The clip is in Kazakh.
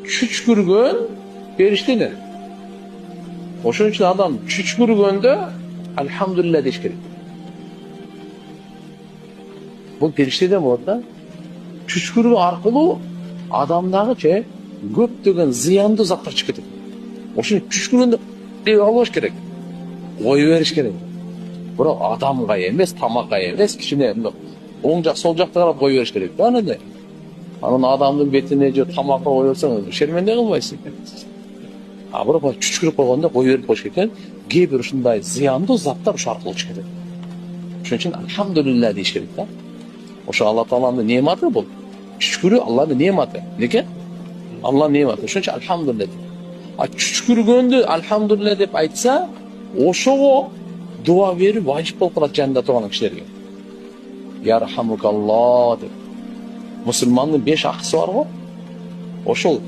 Çüçkürgön perişteler. Oşun için adam çüçkürgönde elhamdülillah deyiş gerek. Bu perişte de bu arada çüçkürgü arkalı adamdagı köptөгөн ziyandı zatlar çıkıp ketedi. Oşun çüçkürgönde alış gerek. Koyu veriş gerek. Bırak adamga emes, tamaka emes, kişine oң жак, сол жакта карап кое бериш керек. Аны да. Анын адамдын бетине же тамакка коёсоң, шерменде кылбайсың. А бирок чүчкүрүп койгондо кое берип коюш керек экен. Кээ бир ушундай зыяндуу заттар ушу аркылуу чыгат. Ошон үчүн алхамдулилла дейиш керек да. Ошо Алла Тааланын нематы бул. Чүчкүрүү Алланын нематы. Неге? Алланын нематы. Ошон үчүн алхамдулилла. А чүчкүргөндө алхамдулилла деп айтса, ошого дуа берип важип болуп калат жанында турган кишилерге. Yarhamukallah деп. Мусулмандын 5 акысы бар го. Ошол